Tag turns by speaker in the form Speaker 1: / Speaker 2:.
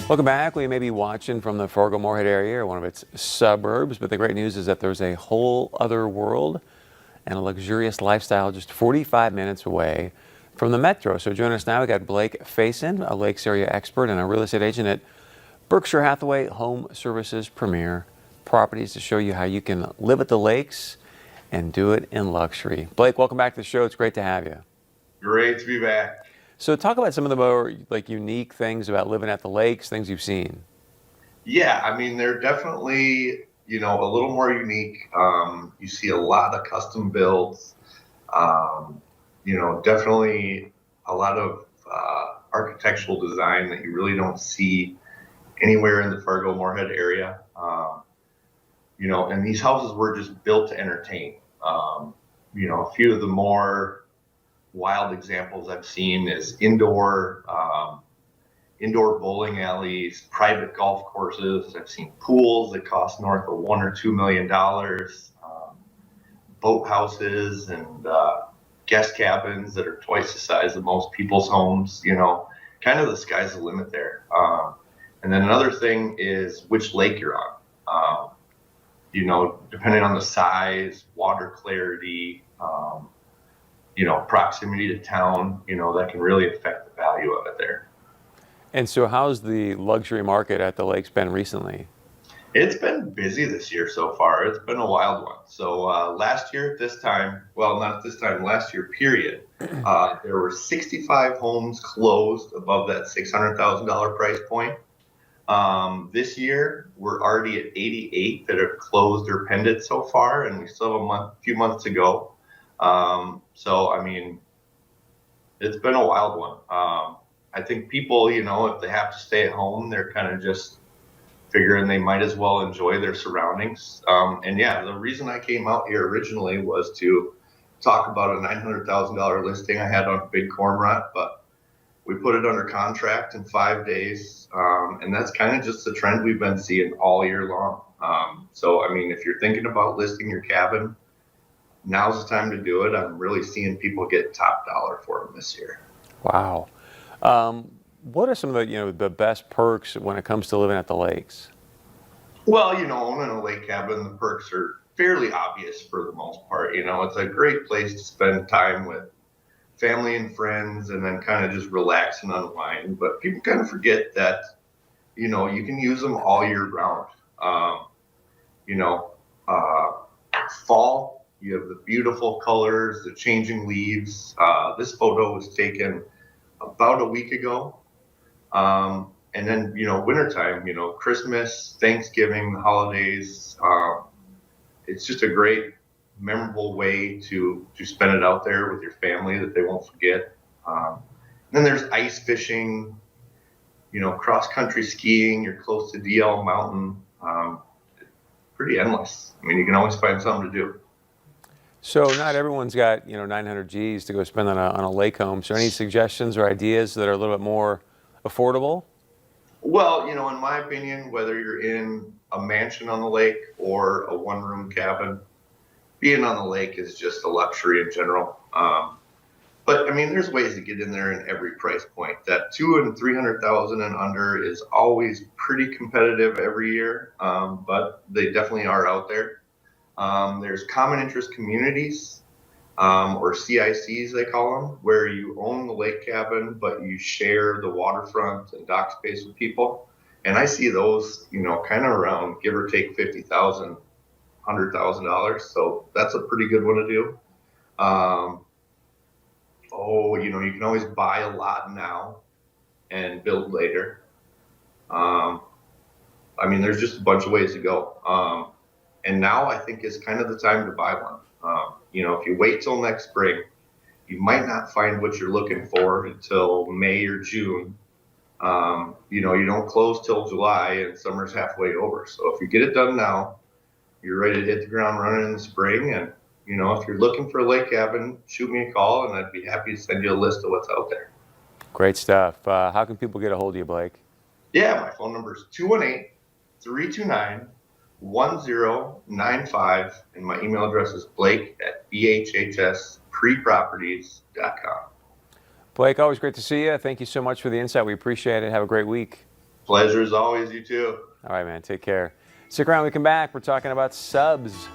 Speaker 1: Welcome back. We may be watching from the Fargo-Moorhead area or one of its suburbs, but the great news is that there's a whole other world and a luxurious lifestyle just 45 minutes away from the metro. So join us now. We got Blake Faison, a Lakes area expert and a real estate agent at Berkshire Hathaway Home Services Premier Properties, to show you how you can live at the lakes and do it in luxury. Blake, welcome back to the show. It's great to have you.
Speaker 2: Great to be back.
Speaker 1: So talk about some of the more unique things about living at the lakes, things you've seen.
Speaker 2: Yeah, I mean, they're definitely, a little more unique. You see a lot of custom builds, definitely a lot of architectural design that you really don't see anywhere in the Fargo-Moorhead area. And these houses were just built to entertain. A few of the more wild examples I've seen is indoor bowling alleys, private golf courses. I've seen pools that cost north of $1 or $2 million, boat houses and guest cabins that are twice the size of most people's homes. Kind of the sky's the limit there. And then another thing is which lake you're on. Depending on the size, water clarity, proximity to town, that can really affect the value of it there.
Speaker 1: And so how's the luxury market at the lakes been recently?
Speaker 2: It's been busy this year so far. It's been a wild one. So last year at this time, well, not this time, last year period, there were 65 homes closed above that $600,000 price point. This year, we're already at 88 that have closed or pended so far, and we still have a few months to go. So, I mean, it's been a wild one. I think people, if they have to stay at home, they're kind of just figuring they might as well enjoy their surroundings. And yeah, the reason I came out here originally was to talk about a $900,000 listing I had on Big Cormorant, but we put it under contract in 5 days. And that's kind of just the trend we've been seeing all year long. So, I mean, if you're thinking about listing your cabin, now's the time to do it. I'm really seeing people get top dollar for them this year.
Speaker 1: Wow. What are some of the best perks when it comes to living at the lakes?
Speaker 2: Well, owning a lake cabin, the perks are fairly obvious for the most part. It's a great place to spend time with family and friends and then kind of just relax and unwind. But people kind of forget that, you can use them all year round. You know, Fall, you have the beautiful colors, the changing leaves. This photo was taken about a week ago. And then, wintertime, Christmas, Thanksgiving, the holidays. It's just a great, memorable way to spend it out there with your family that they won't forget. Then there's ice fishing, cross-country skiing. You're close to DL Mountain. Pretty endless. I mean, you can always find something to do.
Speaker 1: So not everyone's got 900 G's to go spend on a lake home. So any suggestions or ideas that are a little bit more affordable?
Speaker 2: Well, in my opinion, whether you're in a mansion on the lake or a one-room cabin, being on the lake is just a luxury in general. But I mean, there's ways to get in there in every price point. That 200,000 and 300,000 and under is always pretty competitive every year, but they definitely are out there. There's common interest communities, or CICs they call them, where you own the lake cabin, but you share the waterfront and dock space with people. And I see those, kind of around give or take $50,000, $100,000. So that's a pretty good one to do. You can always buy a lot now and build later. I mean, there's just a bunch of ways to go. And now I think is kind of the time to buy one. If you wait till next spring, you might not find what you're looking for until May or June. You don't close till July and summer's halfway over. So if you get it done now, you're ready to hit the ground running in the spring. And, if you're looking for a lake cabin, shoot me a call and I'd be happy to send you a list of what's out there.
Speaker 1: Great stuff. How can people get a hold of you, Blake?
Speaker 2: Yeah, my phone number is 218-329-1095, and my email address is blake@bhhspreproperties.com.
Speaker 1: Blake, always great to see you. Thank you so much for the insight. We appreciate it. Have a great week.
Speaker 2: Pleasure as always, you too.
Speaker 1: All right, man. Take care. Stick around. When we come back. We're talking about subs.